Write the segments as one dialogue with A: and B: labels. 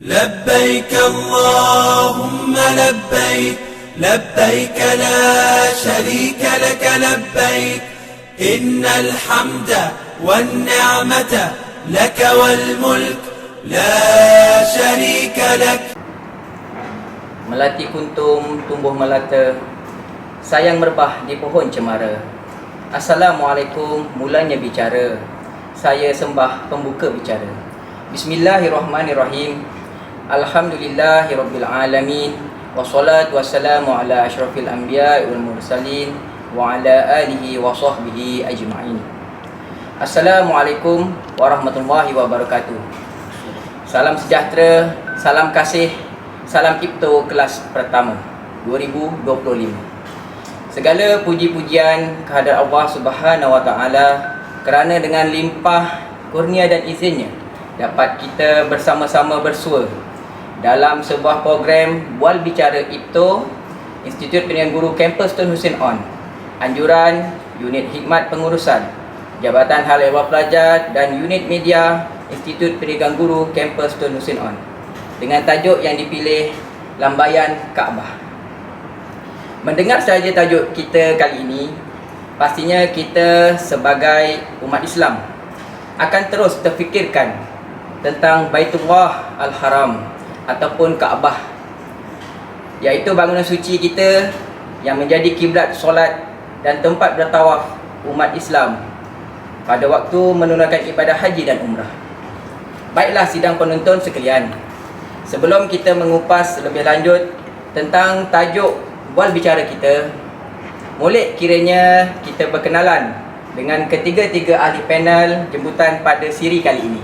A: لبيك اللهم لبيك لبيك لا شريك لك لبيك إن الحمد والنعمة لك والملك لا شريك لك.
B: Melati kuntum tumbuh melata, sayang merbah di pohon cemara. Assalamualaikum, mulanya bicara, saya sembah pembuka bicara. Bismillahirrahmanirrahim. Alhamdulillahirabbil alamin. Wassalatu wassalamu ala asyrafil anbiya'i wal mursalin wa ala alihi wa sahbihi ajma'in. Assalamualaikum warahmatullahi wabarakatuh. Salam sejahtera, salam kasih, salam Ibto kelas pertama 2025. Segala puji-pujian kehadrat Allah Subhanahu wa taala kerana dengan limpah kurnia dan izinnya dapat kita bersama-sama bersua dalam sebuah program Bual Bicara Ibto Institut Pendidikan Guru Kampus Tun Hussein On, anjuran Unit Hikmat Pengurusan Jabatan Hal Ehwal Pelajar dan Unit Media Institut Pendidikan Guru Kampus Tun Hussein On dengan tajuk yang dipilih Lambaian Kaabah. Mendengar saja tajuk kita kali ini, pastinya kita sebagai umat Islam akan terus terfikirkan tentang Baitullah Al-Haram ataupun Kaabah, iaitu bangunan suci kita yang menjadi kiblat solat dan tempat bertawaf umat Islam pada waktu menunaikan ibadah haji dan umrah. Baiklah sidang penonton sekalian, sebelum kita mengupas lebih lanjut tentang tajuk bual bicara kita, boleh kiranya kita berkenalan dengan ketiga-tiga ahli panel jemputan pada siri kali ini.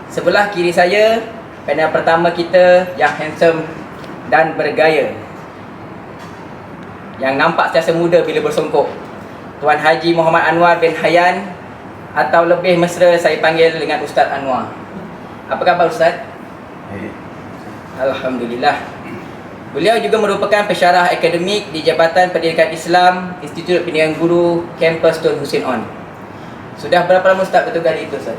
B: Sebelah kiri saya, panel pertama kita yang handsome dan bergaya, yang nampak sentiasa muda bila bersongkok, Tuan Haji Muhammad Anwar bin Hayyan, atau lebih mesra saya panggil dengan Ustaz Anwar. Apa khabar Ustaz?
C: Baik.
B: Alhamdulillah. Beliau juga merupakan pensyarah akademik di Jabatan Pendidikan Islam Institut Pendidikan Guru Kampus Tun Hussein On. Sudah berapa lama Ustaz bertugas di itu Ustaz?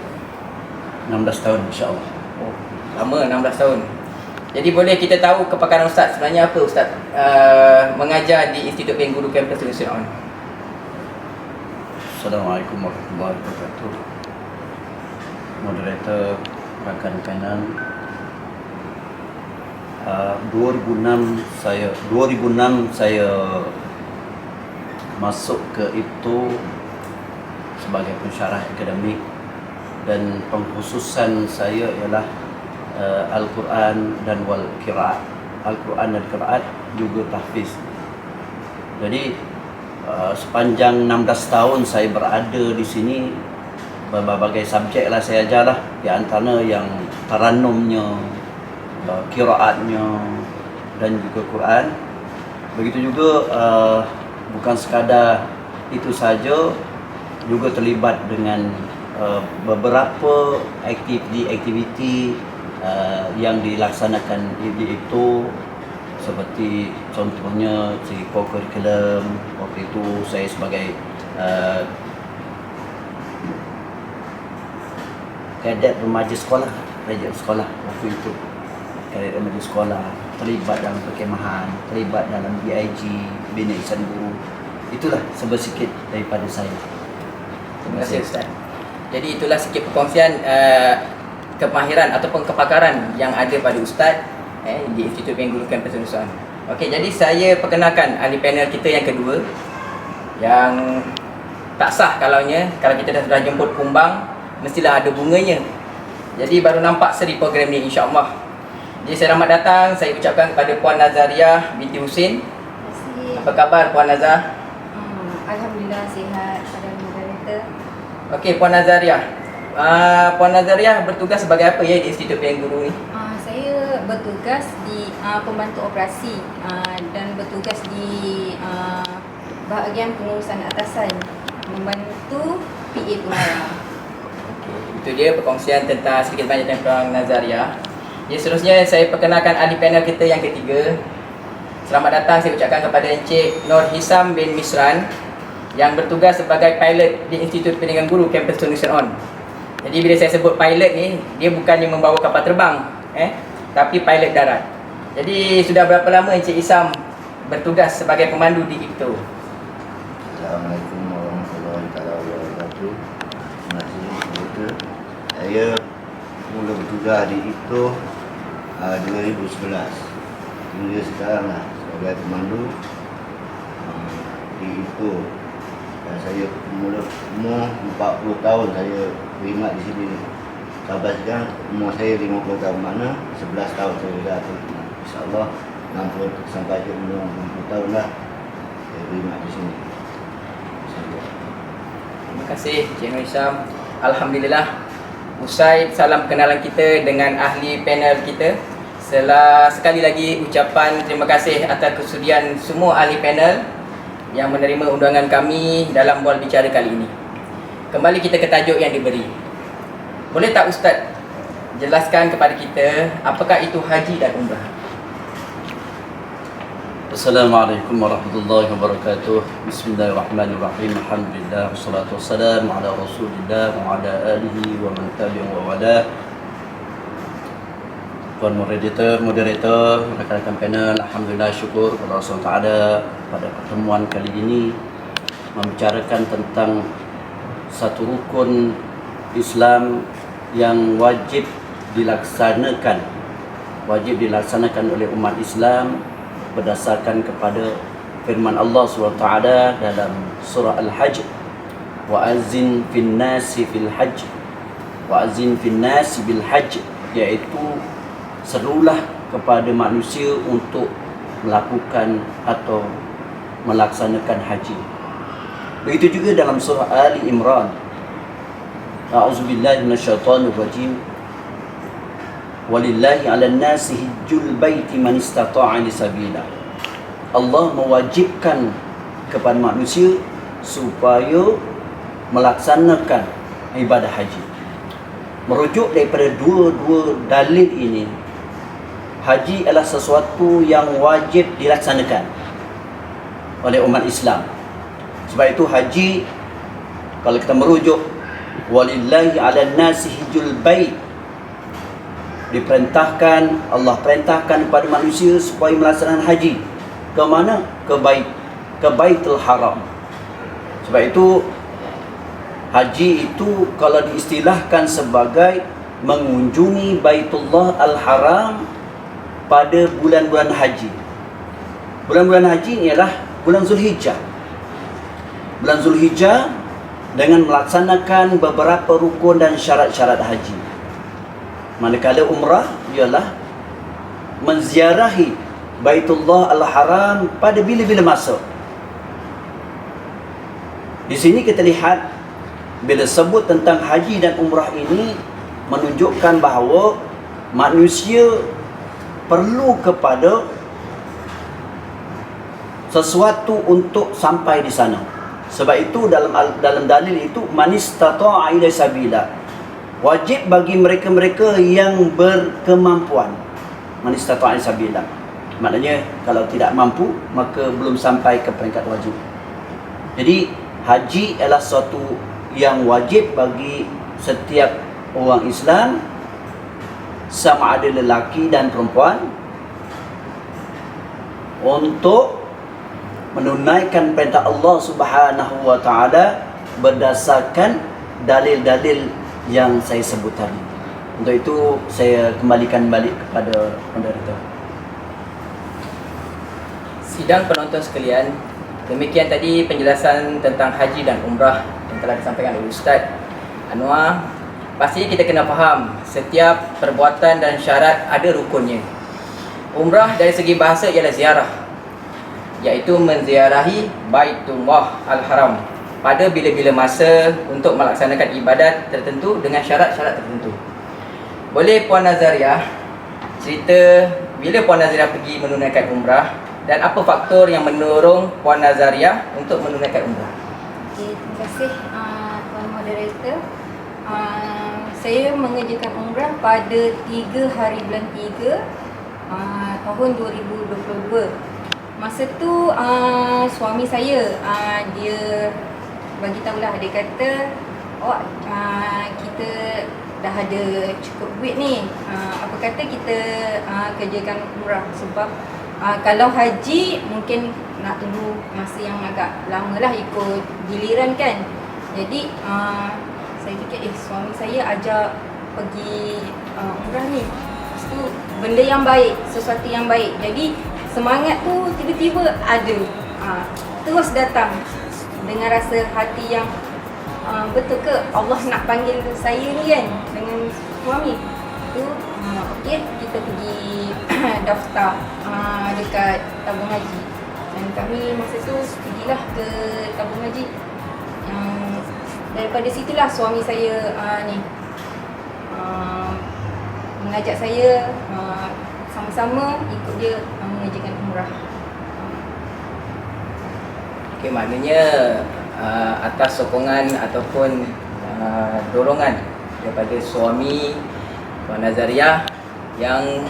C: 16 tahun insya-Allah.
B: Oh, lama, 16 tahun. Jadi boleh kita tahu kepakaran Ustaz sebenarnya apa Ustaz mengajar di Institut Pendidikan Guru Kampus Tun Hussein On?
C: Assalamualaikum warahmatullahi wabarakatuh. Moderator, rakan panel. 2006 saya masuk ke itu sebagai pensyarah akademik, dan pengkhususan saya ialah Al-Quran dan wal qiraat. Al-Quran dan qiraat juga tahfiz. Jadi sepanjang 16 tahun saya berada di sini, berbagai subjek lah saya ajar lah, di antara yang tarannumnya, qiraatnya dan juga Quran. Begitu juga bukan sekadar itu saja, juga terlibat dengan beberapa aktiviti yang dilaksanakan itu, seperti contohnya si co-curriculum. Waktu itu saya sebagai kadet remaja sekolah, waktu itu kadet remaja sekolah, terlibat dalam perkemahan, terlibat dalam BIG, Bina Ihsan Guru. Itulah sebersikit daripada saya.
B: Terima kasih Ustaz. Jadi itulah sikit perkongsian kemahiran ataupun kepakaran yang ada pada Ustaz di Institut Pendidikan Guru Kampus Tun Hussein On. Okey, jadi saya perkenalkan ahli panel kita yang kedua, yang tak sah kalau kita dah jemput kumbang mestilah ada bunganya. Jadi baru nampak seri program ni insya-Allah. Jadi selamat datang saya ucapkan kepada Puan Nazariah binti Husin.
D: Terima kasih.
B: Apa khabar Puan Nazar?
D: Alhamdulillah sihat pada moderator.
B: Okey, Puan Nazariah. Puan Nazariah bertugas sebagai apa ya di Institut Pendidikan Guru ni?
D: Saya bertugas di pembantu operasi dan bertugas di bahagian pengurusan atasan, membantu PA pengarah.
B: Okey, itu dia perkongsian tentang sedikit banyak tentang Puan Nazariah. Jadi seterusnya saya perkenalkan ahli panel kita yang ketiga. Selamat datang saya ucapkan kepada Encik Nur Hisam bin Misran yang bertugas sebagai pilot di Institut Pendidikan Guru Kampus Tun Hussein On. Jadi bila saya sebut pilot ni, dia bukannya membawa kapal terbang, tapi pilot darat. Jadi sudah berapa lama Encik Isam bertugas sebagai pemandu di IPTO?
E: Assalamualaikum warahmatullahi wabarakatuh. Terima kasih Doktor. Saya mula bertugas di IPTO 2011. Hingga sekarang lah sebagai pemandu di IPTO. Dan saya mula umur 40 tahun saya berkhidmat di sini. Sampai sekarang umur saya 50 tahun, mana 11 tahun saya dah tu. InsyaAllah 60 sampai ke umur 60 tahun lah saya berkhidmat di sini.
B: Terima kasih Cik Nur Isam. Alhamdulillah, usai salam perkenalan kita dengan ahli panel kita, sekali lagi ucapan terima kasih atas kesudian semua ahli panel yang menerima undangan kami dalam bual bicara kali ini. Kembali kita ke tajuk yang diberi. Boleh tak Ustaz jelaskan kepada kita apakah itu haji dan umrah?
C: Assalamualaikum warahmatullahi wabarakatuh. Bismillahirrahmanirrahim. Alhamdulillah wassalatu wassalamu ala Rasulillah wa ala alihi wa man tabi'ahu wa wala. Tuan moderator, rekan-rekan panel, alhamdulillah syukur kepada Allah SWT pada pertemuan kali ini membicarakan tentang satu rukun Islam yang wajib dilaksanakan oleh umat Islam berdasarkan kepada firman Allah SWT dalam surah Al-Hajj, wa'azin fin nasi bil hajj, iaitu serulah kepada manusia untuk melakukan atau melaksanakan haji. Begitu juga dalam surah Ali Imran, a'udzubillahi minasyaitonir rajim, walillahi 'alan nasi hajjul baiti man istata'a ila sabila. Allah mewajibkan kepada manusia supaya melaksanakan ibadah haji. Merujuk daripada dua dalil ini, haji adalah sesuatu yang wajib dilaksanakan oleh umat Islam. Sebab itu haji, kalau kita merujuk walillahi 'alan nasi hajjul bait, diperintahkan, Allah perintahkan kepada manusia supaya melaksanakan haji. Ke mana? Ke Baitul Haram. Sebab itu haji itu kalau diistilahkan sebagai mengunjungi Baitullah Al-Haram pada bulan-bulan haji. Bulan-bulan haji ialah bulan Zulhijjah. Bulan Zulhijjah dengan melaksanakan beberapa rukun dan syarat-syarat haji. Manakala umrah ialah menziarahi Baitullah Al-Haram pada bila-bila masa. Di sini kita lihat bila sebut tentang haji dan umrah ini menunjukkan bahawa manusia perlu kepada sesuatu untuk sampai di sana. Sebab itu dalam dalil itu manistata'a ila sabila, wajib bagi mereka-mereka yang berkemampuan. Manistata'a ila sabila, maknanya kalau tidak mampu maka belum sampai ke peringkat wajib. Jadi haji adalah sesuatu yang wajib bagi setiap orang Islam, sama ada lelaki dan perempuan, untuk menunaikan perintah Allah Subhanahu wa taala berdasarkan dalil-dalil yang saya sebut tadi. Untuk itu saya kembalikan balik kepada moderator.
B: Sidang penonton sekalian, demikian tadi penjelasan tentang haji dan umrah yang telah disampaikan oleh Ustaz Anwar. Pasti kita kena faham setiap perbuatan dan syarat ada rukunnya. Umrah dari segi bahasa ialah ziarah, iaitu menziarahi Baitullah Al-Haram pada bila-bila masa untuk melaksanakan ibadat tertentu dengan syarat-syarat tertentu. Boleh Puan Nazariah cerita bila Puan Nazariah pergi menunaikan umrah dan apa faktor yang mendorong Puan Nazariah untuk menunaikan umrah?
D: Okay, terima kasih Tuan Moderator. Saya mengerjakan umrah pada 3 hari bulan 3 tahun 2022. Masa tu suami saya dia bagi tahulah, dia kata kita dah ada cukup duit ni, apa kata kita kerjakan umrah. Sebab kalau haji mungkin nak tunggu masa yang agak lama lah, ikut giliran kan. Jadi saya fikir suami saya ajak pergi umrah ni, lepas tu benda yang baik, sesuatu yang baik. Jadi semangat tu tiba-tiba ada, terus datang dengan rasa hati yang betul ke Allah nak panggil saya ni kan dengan suami tu. Okey, kita pergi daftar dekat tabung haji, dan kami masa tu pergilah ke tabung haji. Daripada situlah suami saya mengajak saya sama-sama ikut dia mengerjakan umrah.
B: Okey, maknanya atas sokongan ataupun dorongan daripada suami Puan Nazariah yang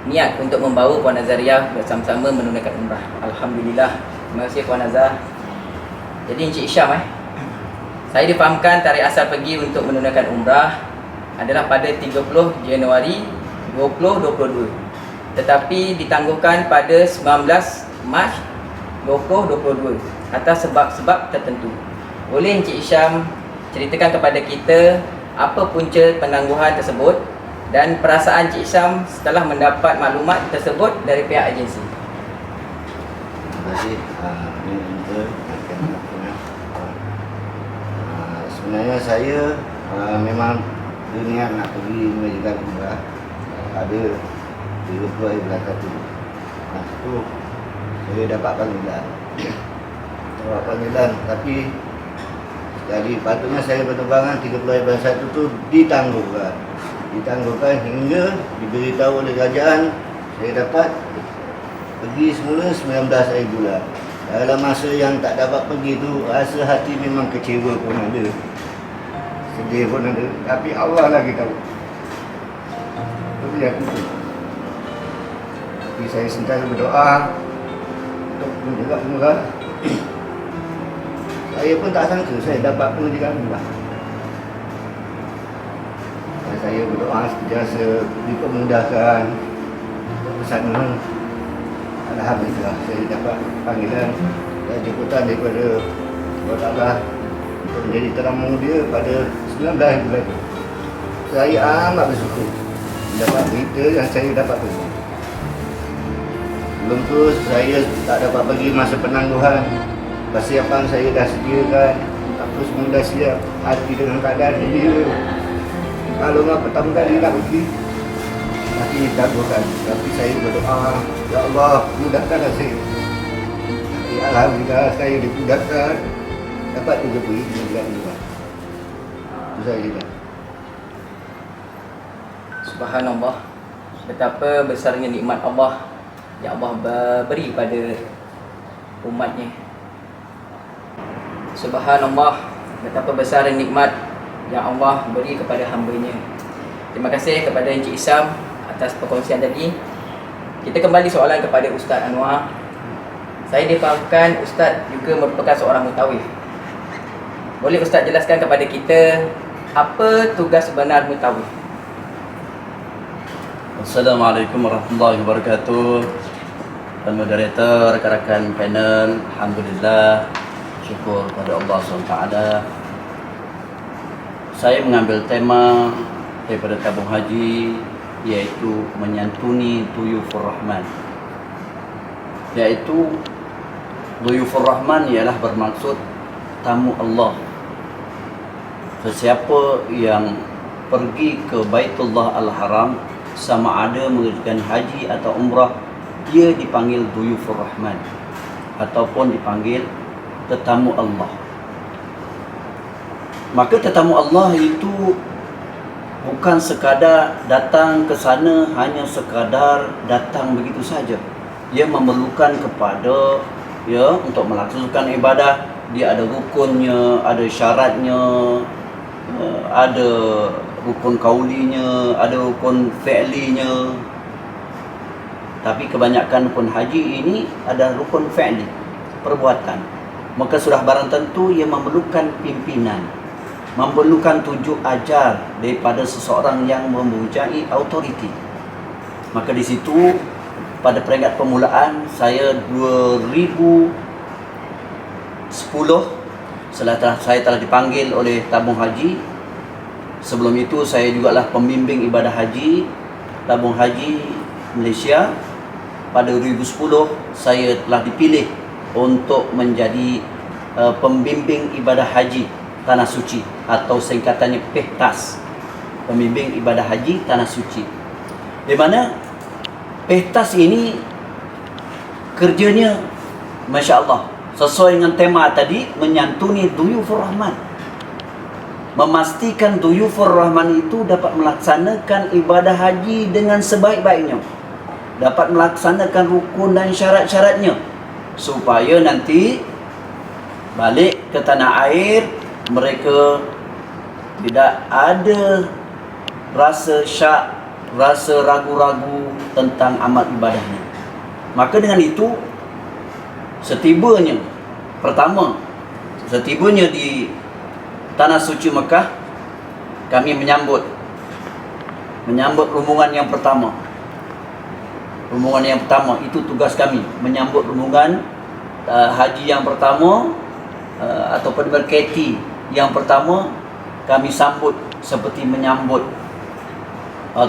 B: niat untuk membawa Puan Nazariah bersama-sama menunaikan umrah. Alhamdulillah. Terima kasih Puan Nazar. Jadi Encik Syam, saya difahamkan tarikh asal pergi untuk menunaikan umrah adalah pada 30 Januari 2022. Tetapi ditangguhkan pada 19 Mac 2022 atas sebab-sebab tertentu. Boleh Encik Syam ceritakan kepada kita apa punca penangguhan tersebut dan perasaan Encik Syam setelah mendapat maklumat tersebut dari pihak agensi?
E: Terima kasih. Sebenarnya saya memang berniat nak pergi mengerjakan umrah ada 30 hari bulan 1. Masa tu saya dapat panggilan, tapi jadi patutnya saya berterbangan 30 hari bulan 1 tu ditangguhkan hingga diberitahu oleh kerajaan saya dapat pergi semula 19 hari bulan. Dalam masa yang tak dapat pergi tu, rasa hati memang kecewa pun ada, sedih pun ada, tapi Allah lagi tahu. Itu yang itu. Tapi saya sentiasa berdoa untuk menjaga umrah. Saya pun tak sangka saya dapat mengerjakan umrah. Dan saya berdoa sentiasa dipermudahkan ke sana. Alhamdulillah saya dapat panggilan dan jemputan daripada Allah Ta'ala untuk menjadi teramu dia pada 19 bulan. Saya amat bersyukur mendapat berita yang saya dapat pergi. Sebelum tu saya tak dapat pergi masa penangguhan. Persiapan saya dah sediakan, apa semua dah siap, hati dengan keadaan dia. Kalau nak pertama kali nak pergi, hati ditangguhkan. Tapi saya berdoa, Ya Allah, mudahkanlah saya. Tapi alhamdulillah saya dimudahkan, dapat juga pergi dengan umrah. Itu saya juga.
B: Subhanallah, betapa besarnya nikmat Allah yang Allah beri pada umatnya. Subhanallah, betapa besar nikmat yang Allah beri kepada hamba-Nya. Terima kasih kepada Encik Syam atas perkongsian tadi. Kita kembali soalan kepada Ustaz Anwar. Saya difahamkan Ustaz juga merupakan seorang mutawif. Boleh Ustaz jelaskan kepada kita apa tugas sebenar mutawif?
C: Assalamualaikum warahmatullahi wabarakatuh. Dan moderator, rakan-rakan panel, alhamdulillah, syukur pada Allah SWT. Saya mengambil tema daripada tabung haji, iaitu menyantuni Duyufur Rahman. Iaitu Duyufur Rahman ialah bermaksud tamu Allah. Sesiapa yang pergi ke Baitullah Al-Haram, sama ada mengerjakan haji atau umrah, dia dipanggil Duyufur Rahman ataupun dipanggil tetamu Allah. Maka tetamu Allah itu bukan sekadar datang ke sana hanya sekadar datang begitu saja. Dia memerlukan kepada untuk melaksanakan ibadah, dia ada rukunnya, ada syaratnya, ada rukun kaulinya, ada rukun fi'linya. Tapi kebanyakan rukun haji ini ada rukun fi'li, perbuatan. maka sudah barang tentu ia memerlukan pimpinan, memerlukan tunjuk ajar daripada seseorang yang mempunyai autoriti. Maka di situ pada peringkat permulaan saya 2010, saya telah dipanggil oleh tabung haji. Sebelum itu saya jugalah pembimbing ibadah haji tabung haji Malaysia. Pada 2010 saya telah dipilih untuk menjadi pembimbing ibadah haji Tanah Suci, atau singkatannya PEHTAS, pembimbing ibadah haji Tanah Suci. Di mana PEHTAS ini kerjanya Masya Allah sesuai dengan tema tadi, menyantuni Duyufur Rahman, memastikan Duyufur Rahman itu dapat melaksanakan ibadah haji dengan sebaik-baiknya, dapat melaksanakan rukun dan syarat-syaratnya, supaya nanti balik ke tanah air mereka tidak ada rasa syak, rasa ragu-ragu tentang amal ibadahnya. Maka dengan itu, setibanya di Tanah Suci Mekah, kami menyambut rombongan yang pertama. Rombongan yang pertama itu tugas kami, menyambut rombongan haji yang pertama, ataupun berketi yang pertama. Kami sambut seperti menyambut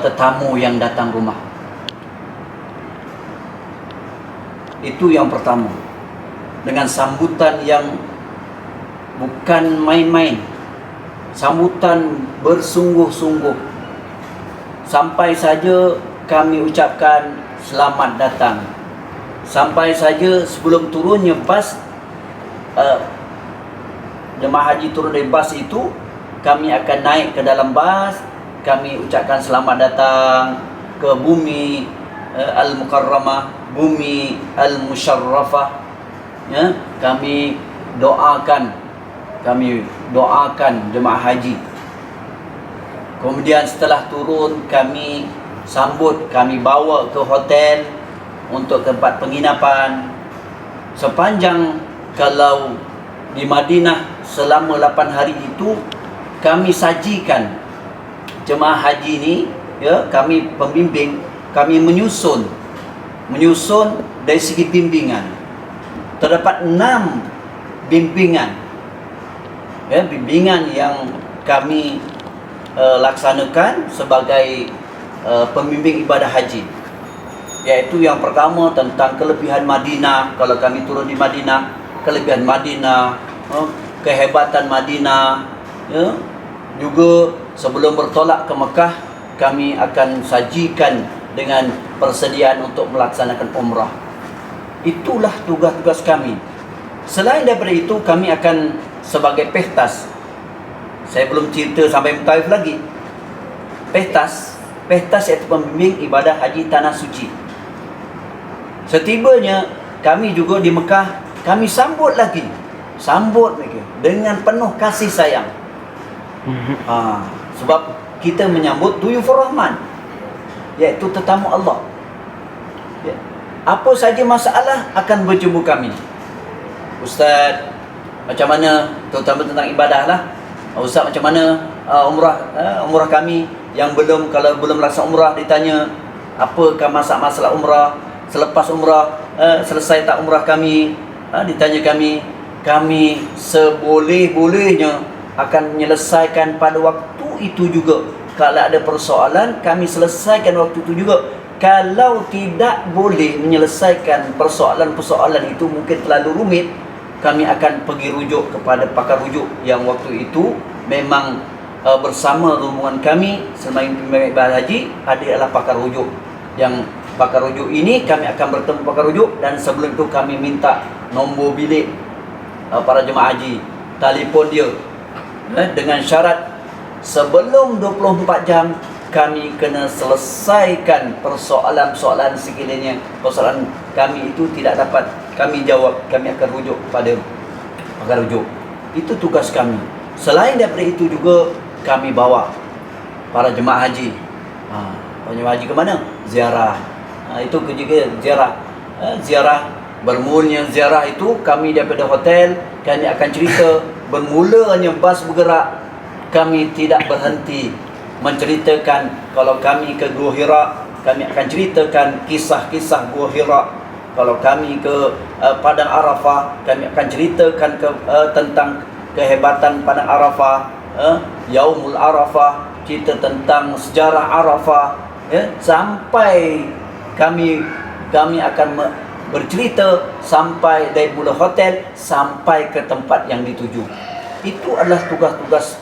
C: tetamu yang datang rumah. Itu yang pertama, dengan sambutan yang bukan main-main, sambutan bersungguh-sungguh. Sampai saja kami ucapkan selamat datang, sampai saja sebelum turunnya bas, jemaah haji turun dari bas itu, kami akan naik ke dalam bas. Kami ucapkan selamat datang ke bumi Al-Mukarramah, bumi Al-Musharrafah, ya. Kami doakan jemaah haji. Kemudian setelah turun, kami sambut, kami bawa ke hotel untuk tempat penginapan. Sepanjang, kalau di Madinah selama 8 hari itu, kami sajikan jemaah haji ini, ya, kami pembimbing, kami menyusun dari segi bimbingan. Terdapat 6 bimbingan, ya, bimbingan yang kami laksanakan sebagai pembimbing ibadah haji. Yaitu yang pertama tentang kelebihan Madinah, kalau kami turun di Madinah, kelebihan Madinah, kehebatan Madinah, ya. Juga sebelum bertolak ke Mekah, kami akan sajikan dengan persediaan untuk melaksanakan umrah. Itulah tugas-tugas kami. Selain daripada itu, kami akan sebagai PEHTAS. Saya belum cerita sampai Mutaif lagi. PEHTAS iaitu pembimbing ibadah haji Tanah Suci. Setibanya kami juga di Mekah, kami sambut mereka dengan penuh kasih sayang. Sebab kita menyambut Duyufur Rahman, iaitu tetamu Allah, ya. Apa saja masalah akan berjumpa kami. Ustaz, macam mana, terutama tentang ibadah lah. Ustaz, macam mana umrah kami yang kalau belum laksana umrah, ditanya apakah masalah umrah, selepas umrah selesai tak umrah kami, ditanya kami seboleh-bolehnya akan menyelesaikan pada waktu itu juga. Kalau ada persoalan, kami selesaikan waktu itu juga. Kalau tidak boleh menyelesaikan persoalan-persoalan itu, mungkin terlalu rumit, kami akan pergi rujuk kepada pakar rujuk yang waktu itu memang bersama rombongan kami selain pembimbing ibadah haji, adalah pakar rujuk. Yang pakar rujuk ini, kami akan bertemu pakar rujuk, dan sebelum itu kami minta nombor bilik para jemaah haji, telefon dia, dengan syarat sebelum 24 jam kami kena selesaikan persoalan-persoalan sekiranya persoalan kami itu tidak dapat kami jawab, kami akan rujuk kepada pakar rujuk. Itu tugas kami. Selain daripada itu juga, kami bawa para jemaah haji. Para jemaah haji ke mana? Ziarah. Itu juga ziarah. Ziarah, bermulanya ziarah itu kami daripada hotel, kami akan cerita bermulanya bas bergerak, kami tidak berhenti menceritakan. Kalau kami ke Gua Hira, kami akan ceritakan kisah-kisah Gua Hira. Kalau kami ke Padang Arafah, kami akan ceritakan tentang kehebatan Padang Arafah, Yaumul Arafah, cerita tentang sejarah Arafah, sampai kami akan bercerita sampai dari mula hotel sampai ke tempat yang dituju. Itu adalah tugas-tugas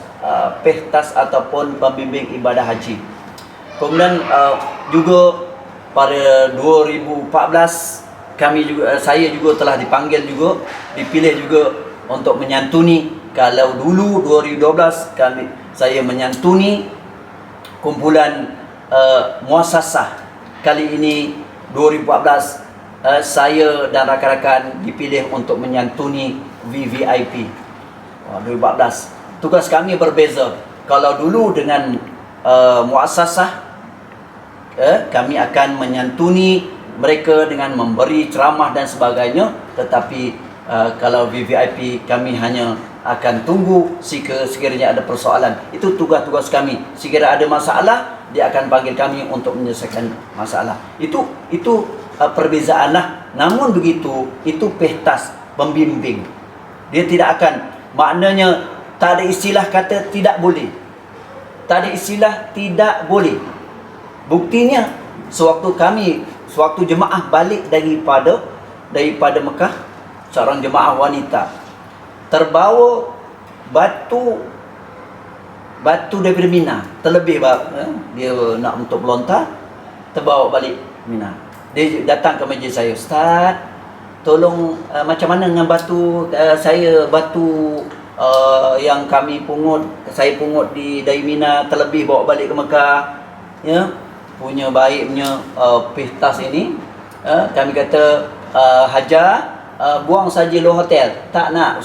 C: pehtas ataupun pembimbing ibadah haji. Kemudian juga pada 2014 saya juga telah dipanggil juga, dipilih juga untuk menyantuni. Kalau dulu 2012 saya menyantuni kumpulan muasasah. Kali ini 2014 saya dan rakan-rakan dipilih untuk menyantuni VVIP. 2014 tugas kami berbeza. Kalau dulu dengan muasasah, kami akan menyantuni mereka dengan memberi ceramah dan sebagainya. Tetapi kalau VVIP, kami hanya akan tunggu sekiranya ada persoalan. Itu tugas-tugas kami. Sekiranya ada masalah, dia akan panggil kami untuk menyelesaikan masalah. Itu perbezaanlah. Namun begitu, itu pehtas pembimbing. Dia tidak akan, maknanya tak ada istilah kata tidak boleh. Tak ada istilah tidak boleh. Buktinya, sewaktu jemaah balik daripada Mekah, seorang jemaah wanita terbawa batu daripada Mina, terlebih dia nak untuk melontar, terbawa balik Mina. Dia datang ke majlis saya, "Ustaz, tolong macam mana dengan batu yang saya pungut dari Mina, terlebih bawa balik ke Mekah." Punya baiknya pehtas ini, kami kata, "Hajar, buang saja luar hotel." "Tak nak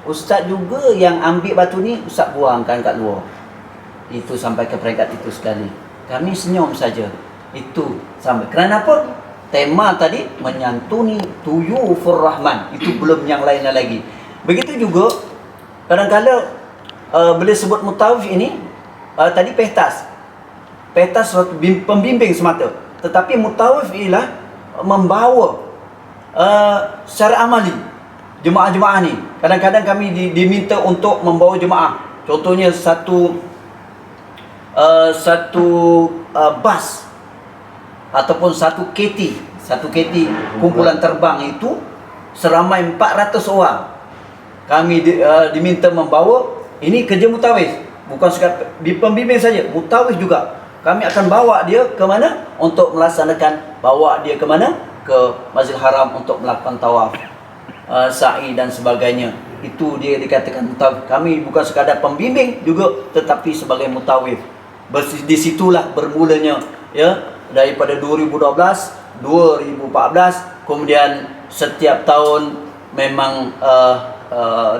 C: Ustaz juga yang ambil batu ni, Ustaz buangkan kat luar." Itu sampai ke peringkat itu sekali. Kami senyum saja. Itu sampai. Kerana apa? Tema tadi menyantuni Tuyufur Rahman. Itu belum yang lainnya lagi. Begitu juga kadang-kadang bila sebut mutawif ini, tadi pehtas suatu pembimbing semata. Tetapi mutawif ialah membawa secara amali jemaah-jemaah ni. Kadang-kadang kami diminta untuk membawa jemaah. Contohnya satu bas ataupun satu KT kumpulan terbang itu seramai 400 orang. Kami diminta membawa. Ini kerja mutawif, bukan sekadar pembimbing saja, mutawif juga. Kami akan bawa dia ke mana untuk melaksanakan, bawa dia ke mana, ke Masjidil Haram untuk melakukan tawaf, sa'i dan sebagainya. Itu dia dikatakan mutawif. Kami bukan sekadar pembimbing juga, tetapi sebagai mutawif. Di situlah bermulanya, daripada 2012, 2014, kemudian setiap tahun memang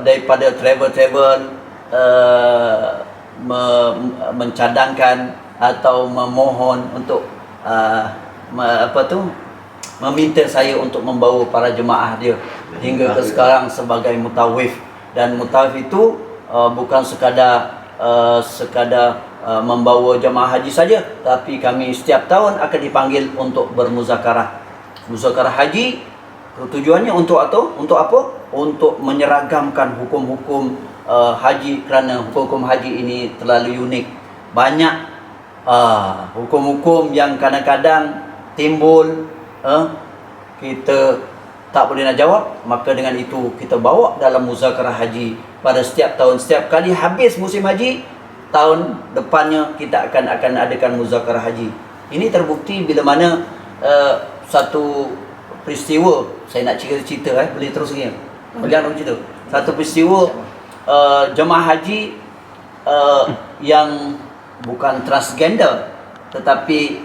C: daripada travel mencadangkan atau memohon untuk meminta saya untuk membawa para jemaah dia hingga ke sekarang sebagai mutawif. Dan mutawif itu bukan sekadar membawa jemaah haji saja, tapi kami setiap tahun akan dipanggil untuk bermuzakarah. Muzakarah haji tujuannya untuk apa? Untuk menyeragamkan hukum-hukum haji, kerana hukum-hukum haji ini terlalu unik. Banyak hukum-hukum yang kadang-kadang timbul, kita tak boleh nak jawab. Maka dengan itu kita bawa dalam muzakarah haji pada setiap tahun. Setiap kali habis musim haji, tahun depannya kita akan adakan muzakarah haji. Ini terbukti bila mana satu peristiwa, saya nak cerita boleh terus lagi. Jangan cerita. Satu peristiwa jemaah haji yang bukan transgender, tetapi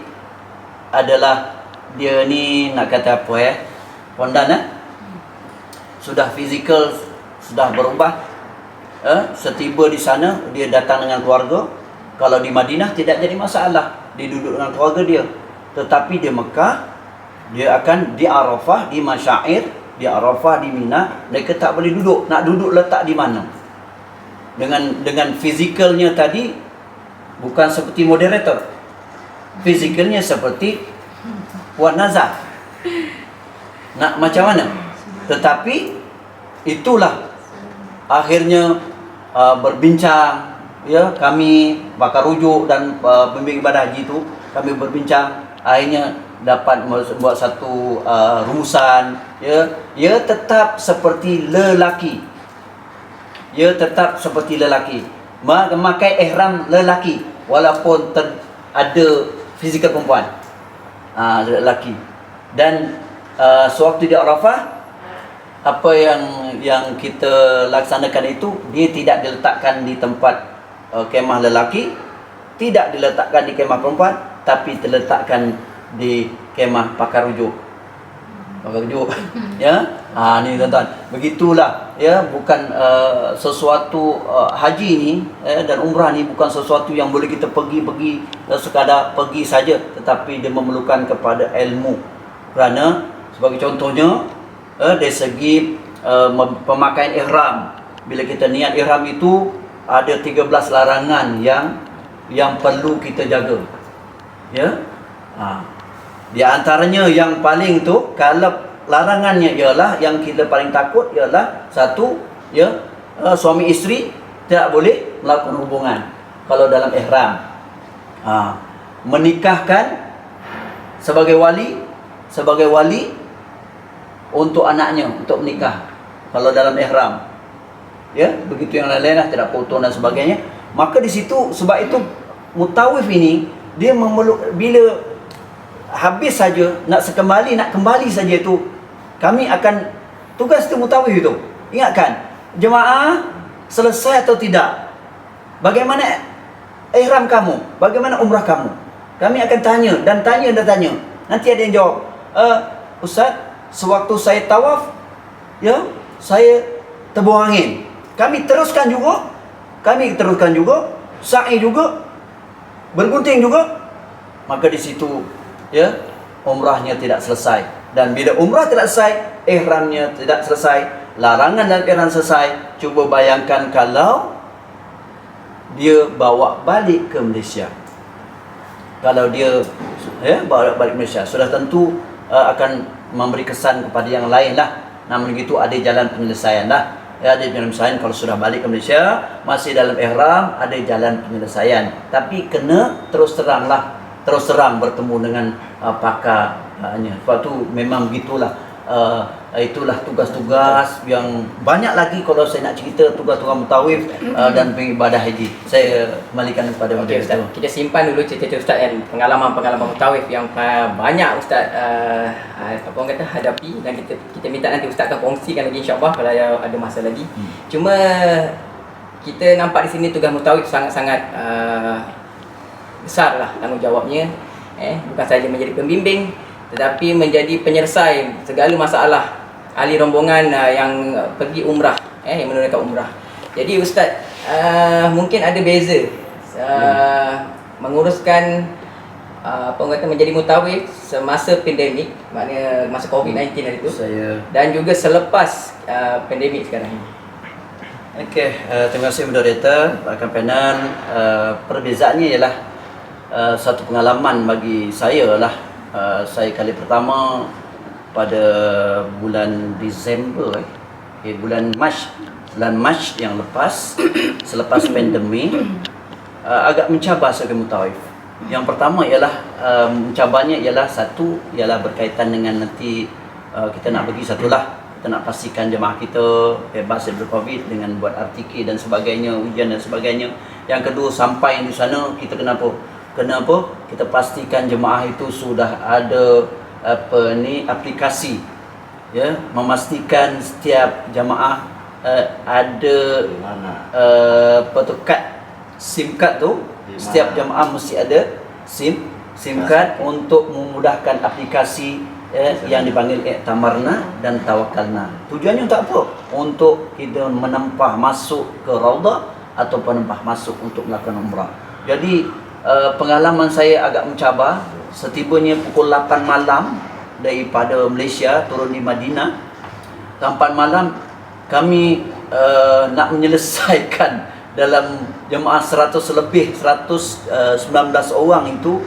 C: adalah dia ni nak kata apa pondan, sudah fizikal sudah berubah. Setiba di sana dia datang dengan keluarga. Kalau di Madinah tidak jadi masalah, dia duduk dengan keluarga dia. Tetapi di Mekah dia akan di Arafah, di Masyair, di Arafah, di Mina, mereka tak boleh duduk. Nak duduk letak di mana? Dengan fizikalnya tadi bukan seperti moderator. Fizikalnya seperti Puan Nazar. Nak macam mana? Tetapi itulah akhirnya berbincang, ya, kami bakar rujuk dan pembimbing ibadah haji itu kami berbincang, akhirnya dapat membuat satu rumusan, ya tetap seperti lelaki. Ya tetap seperti lelaki. Memakai ihram lelaki walaupun ada fizikal perempuan. Lelaki. Dan sewaktu di Arafah, apa yang kita laksanakan itu, dia tidak diletakkan di tempat kemah lelaki, tidak diletakkan di kemah perempuan, tapi diletakkan di kemah pakar rujuk. Ya. Ni tuan-tuan, begitulah, ya, bukan sesuatu haji ni dan umrah ni bukan sesuatu yang boleh kita pergi sekadar pergi saja, tetapi dia memerlukan kepada ilmu. Kerana sebagai contohnya, dari segi pemakaian ihram, bila kita niat ihram itu ada 13 larangan yang perlu kita jaga. Ya. Di antaranya yang paling tu, kalau larangannya ialah yang kita paling takut ialah satu, ya, suami isteri tidak boleh melakukan hubungan kalau dalam ihram. Menikahkan sebagai wali untuk anaknya untuk menikah kalau dalam ihram, ya, begitu yang lain-lain lah, tidak potong dan sebagainya. Maka di situ, sebab itu mutawif ini dia bila habis saja nak kembali saja itu, kami akan tugas itu mutawif itu. Ingatkan jemaah, selesai atau tidak, bagaimana ihram kamu, bagaimana umrah kamu. Kami akan tanya. Nanti ada yang jawab, Ustaz, sewaktu saya tawaf, ya, saya terbuang angin. Kami teruskan juga, sa'i juga, bergunting juga. Maka di situ, ya, umrahnya tidak selesai. Dan bila umrah tidak selesai, ihramnya tidak selesai, larangan dan ihram selesai. Cuba bayangkan kalau dia bawa balik ke Malaysia. Kalau dia, ya, bawa balik ke Malaysia, sudah tentu akan memberi kesan kepada yang lain lah. Namun begitu ada jalan penyelesaian lah. Ya, ada jalan penyelesaian. Kalau sudah balik ke Malaysia, masih dalam ihram, ada jalan penyelesaian. Tapi kena terus terang bertemu dengan pakarnya. Sebab tu memang begitulah. Itulah tugas-tugas yang banyak lagi kalau saya nak cerita, tugas-tugas mutawif dan pengibadah haji. Saya kembalikan kepada
B: Ustaz. Kita simpan dulu cerita Ustaz kan, pengalaman mutawif yang banyak Ustaz apa orang kata hadapi, dan kita minta nanti Ustaz akan kongsikan lagi insya-Allah kalau ada masa lagi. Cuma kita nampak di sini tugas mutawif sangat-sangat besarlah tanggungjawabnya. Bukan saja menjadi pembimbing, tetapi menjadi penyelesai segala masalah ahli rombongan yang pergi umrah, yang menunaikan umrah. Jadi Ustaz, mungkin ada beza menguruskan apa orang kata menjadi mutawif semasa pandemik, maknanya masa COVID-19 hari itu, dan juga selepas pandemik sekarang ini.
C: Okey, terima kasih moderator, rakan panel. Perbezaannya ialah satu pengalaman bagi saya lah. Saya kali pertama pada bulan Disember, bulan Mac yang lepas, selepas pandemik, agak mencabar sebagai mutawif. Yang pertama ialah mencabarnya ialah satu, ialah berkaitan dengan nanti kita nak pergi satulah, kita nak pastikan jemaah kita bebas daripada COVID dengan buat RTK dan sebagainya, ujian dan sebagainya. Yang kedua, sampai di sana kita kenapa? Kita pastikan jemaah itu sudah ada aplikasi, ya, memastikan setiap jemaah ada SIM card tu. Setiap jemaah mesti ada SIM card untuk memudahkan aplikasi yang dipanggil I'tamarna dan Tawakalna. Tujuannya untuk apa? Untuk kita menempah masuk ke Raudah atau menempah masuk untuk melakukan umrah. Jadi pengalaman saya agak mencabar. Setibanya pukul 8 malam daripada Malaysia, turun di Madinah, sampai malam kami nak menyelesaikan dalam jemaah 100 lebih 119 orang itu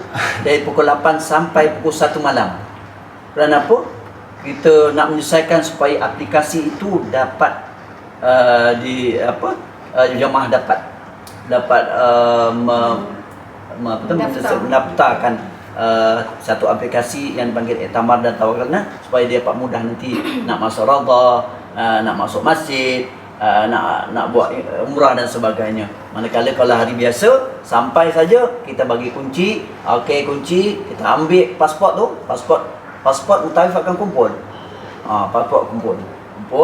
C: dari pukul 8 sampai pukul 1 malam. Kerana apa? Kita nak menyelesaikan supaya aplikasi itu dapat jemaah dapat mendaftarkan satu aplikasi yang dipanggil I'tamar dan Tawakalna supaya dia dapat mudah nanti nak masuk raudhah, nak masuk masjid, nak buat umrah dan sebagainya. Manakala kalau hari biasa sampai saja kita bagi kunci, okey kunci, kita ambil pasport tu, pasport mutaif akan kumpul. Pasport kumpul,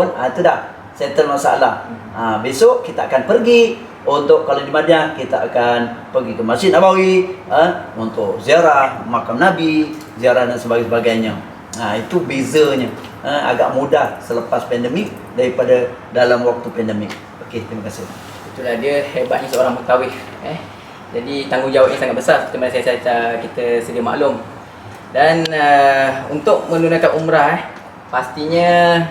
C: itu dah settle masalah. Besok kita akan pergi untuk, kalau di Madinah kita akan pergi ke Masjid Nabawi untuk ziarah makam Nabi, ziarah dan sebagainya. Itu bezanya. Agak mudah selepas pandemik daripada dalam waktu pandemik. Okey, terima kasih.
B: Itulah dia hebatnya seorang mutawif. Jadi tanggungjawabnya sangat besar seperti mana kita sedia maklum. Dan untuk menunaikan umrah pastinya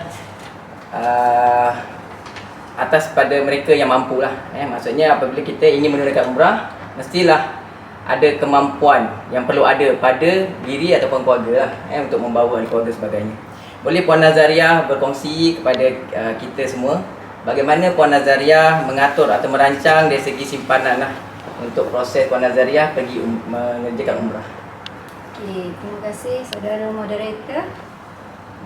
B: atas pada mereka yang mampu lah. Maksudnya apabila kita ingin menunaikan umrah, mestilah ada kemampuan yang perlu ada pada diri ataupun keluarga lah, untuk membawa keluarga sebagainya. Boleh Puan Nazariah berkongsi kepada kita semua bagaimana Puan Nazariah mengatur atau merancang dari segi simpanan lah untuk proses Puan Nazariah pergi mengerjakan umrah.
D: Okey, terima kasih saudara moderator.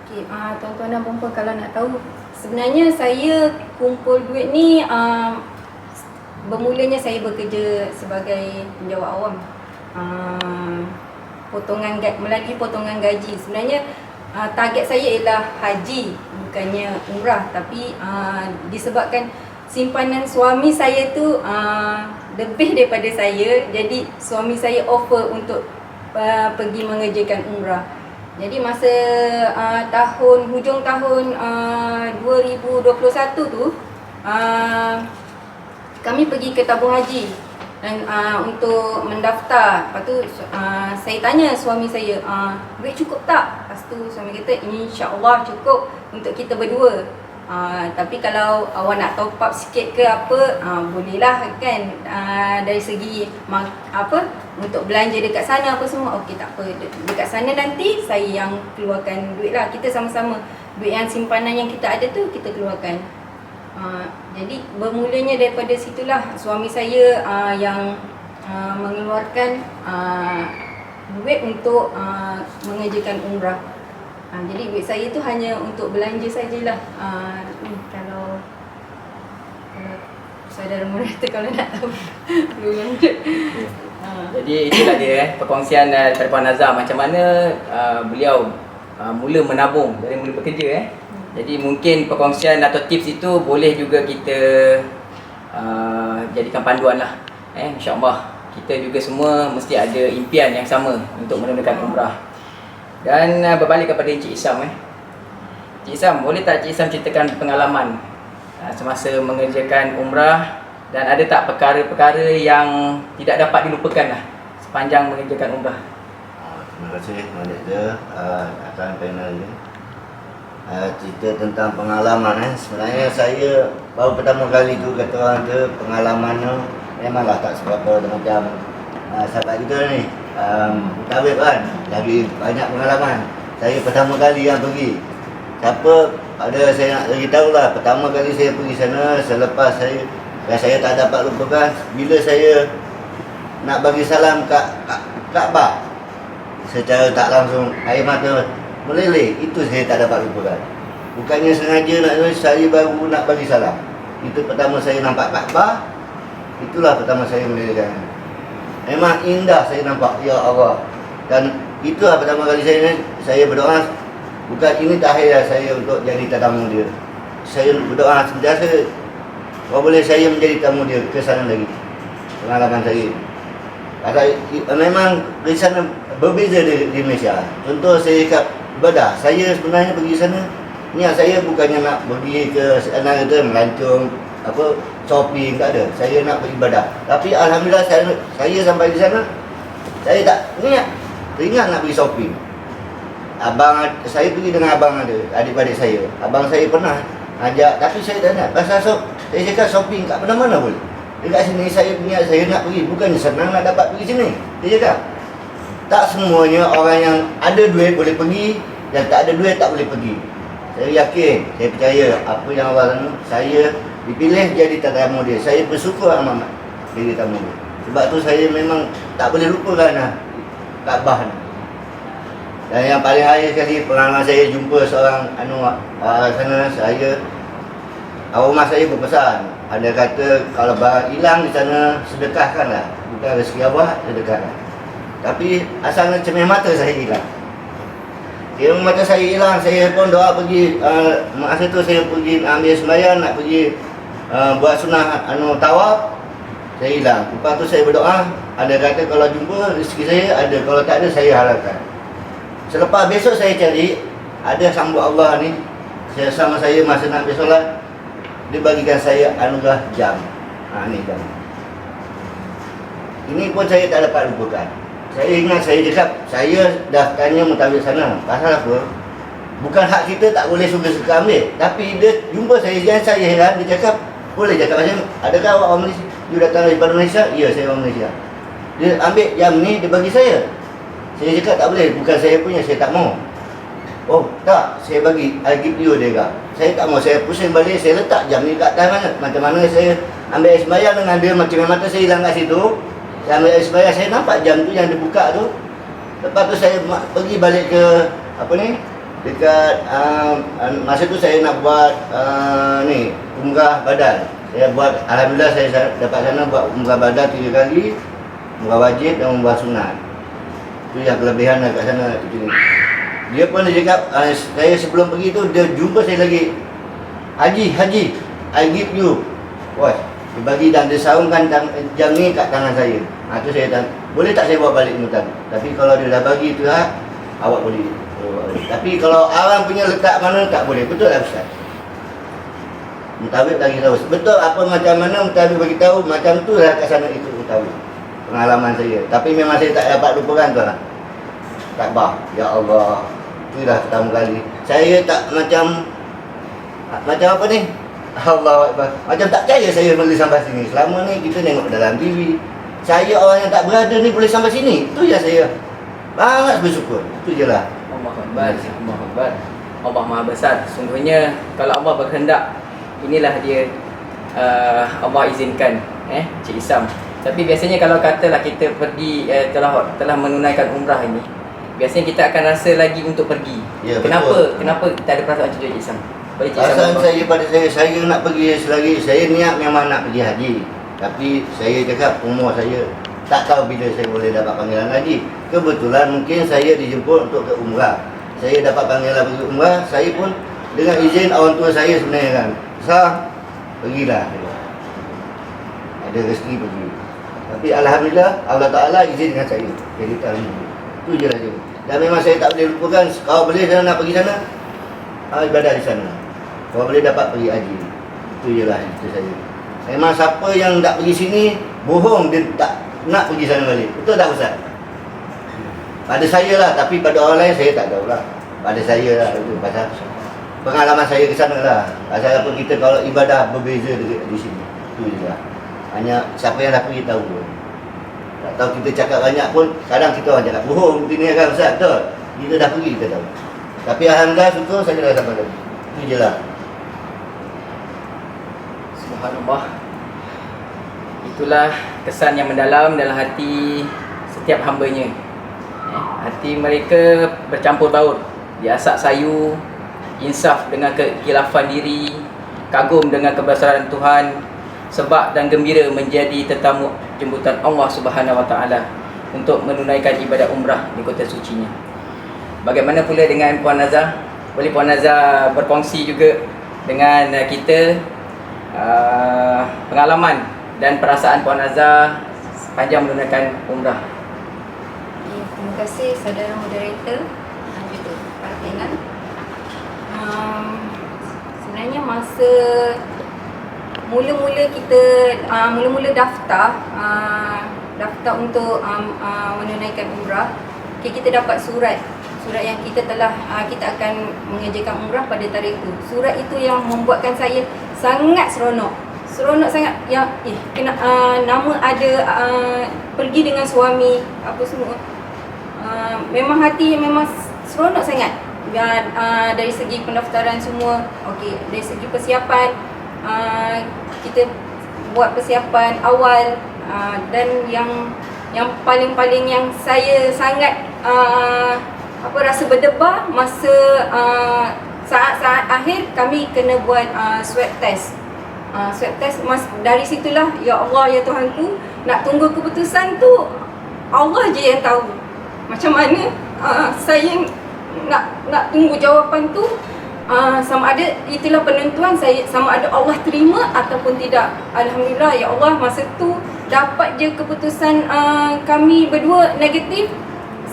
D: Okey, tuan-tuan dan puan-puan, kalau nak tahu sebenarnya saya kumpul duit ni bermulanya saya bekerja sebagai penjawat awam. Melalui potongan gaji. Sebenarnya target saya ialah haji, bukannya umrah, tapi disebabkan simpanan suami saya tu lebih daripada saya, jadi suami saya offer untuk pergi mengerjakan umrah. Jadi masa hujung tahun 2021 tu kami pergi ke tabung haji dan untuk mendaftar. Lepas tu saya tanya suami saya, duit cukup tak? Lepas tu suami kata, insya-Allah cukup untuk kita berdua. Tapi kalau awak nak top up sikit ke apa, bolehlah kan, dari segi untuk belanja dekat sana apa semua. Okey, tak apa, dekat sana nanti saya yang keluarkan duit lah. Kita sama-sama duit yang simpanan yang kita ada tu kita keluarkan. Jadi bermulanya daripada situlah suami saya yang mengeluarkan duit untuk mengerjakan umrah. Jadi duit saya tu hanya untuk belanja sajalah. Kalau saudara moderator kalau nak tahu perlu lanjut.
B: Jadi itulah dia perkongsian daripada Puan Nazar macam mana beliau mula menabung dari mula bekerja. Jadi mungkin perkongsian atau tips itu boleh juga kita jadikan panduan lah. InsyaAllah kita juga semua mesti ada impian yang sama untuk menunaikan umrah. Dan berbalik kepada Encik Isam. Encik Isam, boleh tak Encik Isam ceritakan pengalaman semasa mengerjakan umrah, dan ada tak perkara-perkara yang tidak dapat dilupakan lah sepanjang mengerjakan umrah?
E: Terima kasih manager atas panel ini. Cerita tentang pengalaman. Sebenarnya saya baru pertama kali tu kata orang tu pengalaman memanglah tak seberapa macam sahabat kita ni. Tabib kan, lagi banyak pengalaman. Saya pertama kali yang pergi. Saya nak bagi tahu lah, pertama kali saya pergi sana selepas saya tak dapat lupakan bila saya nak bagi salam kat Kaabah. Secara tak langsung air mata meleleh, itu saya tak dapat lupakan. Bukannya sengaja saya baru nak bagi salam. Itu pertama saya nampak Kaabah. Itulah pertama saya melelehkan. Memang indah saya nampak, ya Allah. Dan itulah pertama kali saya berdoa, bukan ini terakhir saya untuk jadi tetamu dia. Saya berdoa sentiasa, kalau boleh saya menjadi tamu dia ke sana lagi. Pengalaman saya. Memang di sana berbeza di Malaysia. Contoh saya cakap ibadah. Saya sebenarnya pergi sana, niat saya bukannya nak pergi ke sana itu melancong shopping, tak ada. Saya nak beribadah. Tapi alhamdulillah saya sampai di sana, saya tak teringat nak pergi shopping. saya pergi dengan abang ada, adik-adik saya. Abang saya pernah ajak, tapi saya tak nak. Pasal saya cakap shopping kat mana-mana boleh. Dekat sini saya niat saya nak pergi, bukannya senang nak dapat pergi sini. Dia cakap, tak semuanya orang yang ada duit boleh pergi, yang tak ada duit tak boleh pergi. Saya yakin, saya percaya apa yang Allah saya dipilih jadi tetamu dia. Saya bersyukur amat jadi tetamu dia. Sebab tu saya memang tak boleh lupakan Kaabah ni. Dan yang paling akhir sekali pengalaman saya jumpa seorang sana, saya rumah saya berpesan, ada kata kalau barang hilang di sana sedekahkanlah, bukan rezeki Allah, sedekahkan. Tapi asalnya cermin mata saya hilang. Cermin mata saya hilang, saya pun doa pergi masa tu saya pergi ambil sembahyang, nak pergi buat sunnah tawaf, saya hilang. Lepas tu saya berdoa, ada kata kalau jumpa rezeki saya ada, kalau tak ada saya halalkan. Selepas besok saya cari, ada sambut Allah ni, saya sama saya masa nak ambil solat, dia bagikan saya anugerah jam. Ni jam. Ini pun saya tak dapat lupakan. Saya ingat saya cakap, saya dah tanya mutawif sana, pasal apa? Bukan hak kita tak boleh suka-suka ambil, tapi dia jumpa saya, yang saya heran, dia cakap, boleh cakap macam, adakah awak orang Malaysia? You datang daripada Malaysia? Ya, saya orang Malaysia. Dia ambil jam ni, dia bagi saya. Saya cakap tak boleh, bukan saya punya, saya tak mau. Oh, tak, saya bagi, I give you, dia kata. Saya tak mau, saya pusing balik, saya letak jam ni kat atas mana. Macam mana saya ambil air sembahyang dengan dia, macam mata saya hilang kat situ. Saya ambil air sembahyang, saya nampak jam tu yang dia buka tu. Lepas tu saya pergi balik ke, apa ni, dekat, masa tu saya nak buat, umrah badan. Saya buat, Alhamdulillah saya dapat sana buat umrah badan 3 kali, umrah wajib dan umrah sunat. Itu yang kelebihan kat sana itu ni. Dia pun dia cakap, saya sebelum pergi tu dia jumpa saya lagi. Haji, I give you. Watch. Dia bagi dan dia sarungkan jam ni kat tangan saya. Tu saya tanya, boleh tak saya bawa balik mutan? Tapi kalau dia dah bagi tu awak boleh. Tapi kalau orang punya letak mana tak boleh. Betul tak Ustaz? Mutawif bagi tahu. Betul apa macam mana mutawif bagi tahu, macam tu lah kat sana itu mutawif. Pengalaman saya. Tapi memang saya tak dapat lupakan tu lah. Kaabah. Ya Allah. Itulah pertama kali. Saya tak macam apa ni? Allah Akbar. Macam tak percaya saya boleh sampai sini. Selama ni kita tengok dalam TV. Saya orang yang tak berada ni boleh sampai sini. Itu je saya sangat bersyukur. Itu je lah.
B: Allah Akbar. Allah Akbar. Allah Maha Besar. Sungguhnya kalau Allah berkehendak, inilah dia Allah izinkan Cik Isam. Tapi biasanya kalau katalah kita pergi telah menunaikan umrah ini, biasanya kita akan rasa lagi untuk pergi.
E: Ya,
B: kenapa kita ada perasaan macam tu, Cik Isam?
E: Perasaan saya pada saya nak pergi selagi saya niat memang nak pergi haji. Tapi saya cakap umur saya tak tahu bila saya boleh dapat panggilan haji. Kebetulan mungkin saya dijemput untuk ke umrah. Saya dapat panggilan pergi umrah, saya pun dengan izin orang tua saya sebenarnya kan. Pergilah. Ada rezeki pergi. Tapi Alhamdulillah Allah Ta'ala izinkan saya. Jadi tahun itu. Itu je lah dia. Dan memang saya tak boleh lupakan. Kalau boleh saya nak pergi sana, ibadah di sana. Kalau boleh dapat pergi haji. Itu je lah itu saya. Memang siapa yang tak pergi sini, bohong dia tak nak pergi sana balik. Betul tak Ustaz? Pada saya lah. Tapi pada orang lain saya tak tahu lah. Pada saya lah. Itu pasal pengalaman saya ke sana lah. Pasal apa kita kalau ibadah berbeza di sini. Itu je lah. Hanya siapa yang dah pergi tahu. Tak tahu kita cakap banyak pun, kadang kita orang cakap bohong begini kan Ustaz, betul. Kita dah pergi kita tahu. Tapi Alhamdulillah syukur saya dah sampai lagi. Itu je lah.
B: Subhanallah. Itulah kesan yang mendalam dalam hati setiap hambanya. Hati mereka bercampur baur. Diasak sayu, insaf dengan kekhilafan diri, kagum dengan kebesaran Tuhan, sebab dan gembira menjadi tetamu jemputan Allah Subhanahu Wa Taala untuk menunaikan ibadah umrah di kota sucinya. Bagaimana pula dengan Puan Nazah? Boleh Puan Nazah berkongsi juga dengan kita pengalaman dan perasaan Puan Nazah sepanjang menunaikan umrah.
D: Terima kasih saudara moderator dan juga para pendengar. Sebenarnya masa mula-mula kita mula-mula daftar untuk menunaikan umrah, kita dapat surat surat yang kita telah kita akan mengerjakan umrah pada tarikh itu. Surat itu yang membuatkan saya sangat seronok. Seronok sangat yang kena nama ada pergi dengan suami apa semua. Memang hati memang seronok sangat. Dan dari segi pendaftaran semua, okey, dari segi persiapan kita buat persiapan awal, dan yang paling-paling yang saya sangat rasa berdebar masa saat-saat akhir kami kena buat swab test. Swab test dari situlah, ya Allah ya Tuhanku, nak tunggu keputusan tu Allah je yang tahu macam mana saya nak tunggu jawapan tu, sama ada itulah penentuan saya, sama ada Allah terima ataupun tidak. Alhamdulillah ya Allah, masa tu dapat je keputusan kami berdua negatif.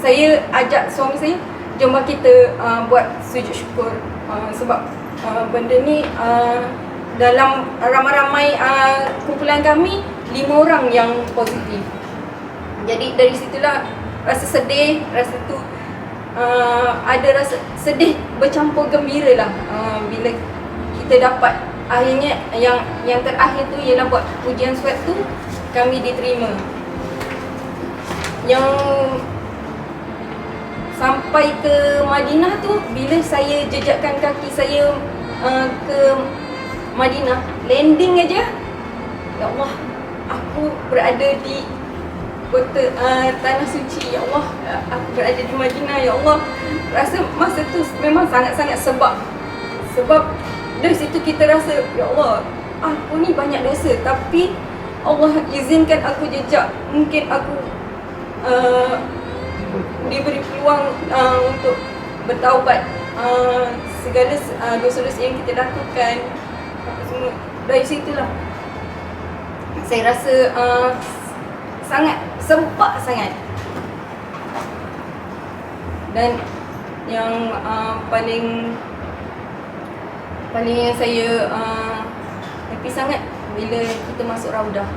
D: Saya ajak suami saya, jom kita buat sujud syukur, sebab benda ni dalam ramai-ramai kumpulan kami 5 orang yang positif. Jadi dari situlah rasa sedih, rasa tu ada rasa sedih bercampur gembira lah bila kita dapat akhirnya yang terakhir tu ialah buat ujian swab tu kami diterima. Yang sampai ke Madinah tu, bila saya jejakkan kaki saya ke Madinah, landing aja, ya Allah, aku berada di kota tanah suci, ya Allah, aku berada di Madinah, ya Allah. Rasa masa tu memang sangat-sangat sebab dari situ kita rasa, ya Allah, aku ni banyak dosa, tapi Allah izinkan aku jejak. Mungkin aku diberi peluang untuk bertaubat segala dosa-dosa yang kita lakukan, apa semua. Dari situlah saya rasa sangat sempat sangat. Dan yang paling yang saya happy sangat bila kita masuk Raudah.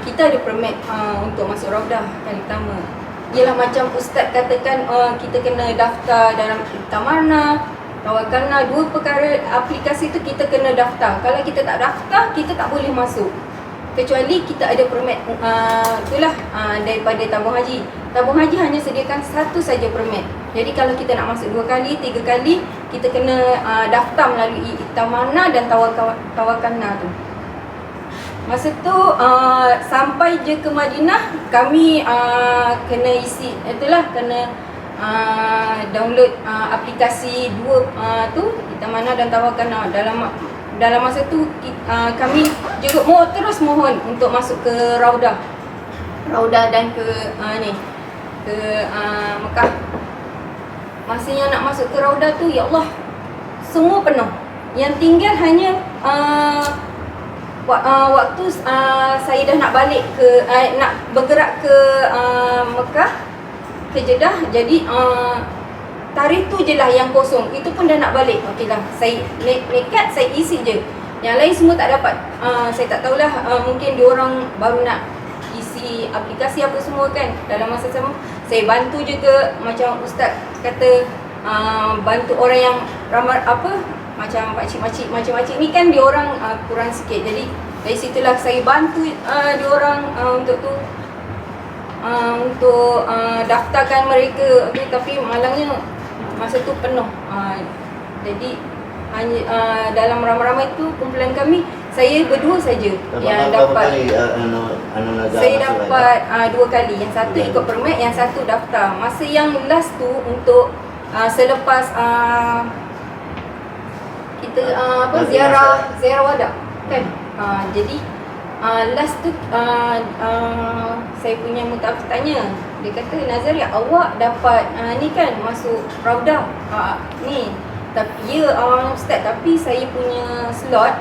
D: Kita ada permit untuk masuk Raudah kali pertama. Ialah macam ustaz katakan, kita kena daftar dalam Tamarna, Tawakalna, 2 perkara aplikasi tu kita kena daftar. Kalau kita tak daftar, kita tak boleh masuk. Kecuali kita ada permit itulah daripada tabung haji. Tabung haji hanya sediakan 1 saja permit. Jadi kalau kita nak masuk 2 kali, 3 kali, kita kena daftar melalui Tamarna dan Tawakalna tu. Masa tu sampai je ke Madinah, kami kena isi, itulah kena download aplikasi 2 tu, Tamarna dan Tawakalna. Dalam masa tu kami juga terus mohon untuk masuk ke Raudah dan ke Mekah. Masa yang nak masuk ke Raudah tu, ya Allah, semua penuh. Yang tinggal hanya waktu saya dah nak balik ke nak bergerak ke Mekah, ke Jeddah. Jadi tarikh tu je lah yang kosong. Itu pun dah nak balik. Okeylah, saya nekat saya isi je. Yang lain semua tak dapat. Saya tak tahulah, mungkin diorang baru nak isi aplikasi apa semua kan. Dalam masa sama saya bantu juga, macam ustaz kata, bantu orang yang ramai macam pakcik-makcik, macam-macam ni kan diorang kurang sikit. Jadi dari situlah saya bantu diorang untuk tu, untuk daftarkan mereka. Okay, tapi malangnya masa tu penuh. Jadi hanya dalam ramai-ramai tu kumpulan kami, saya berdua saja yang dapat. Saya dapat 2 kali. Yang satu ikut permit, yang satu daftar. Masa yang last tu untuk selepas kita ziarah wada kan. Jadi last tu saya punya mutafik tanya, dia kata, Nazaria, awak dapat ni kan masuk Raudah ni. Tapi ya ustaz, tapi saya punya slot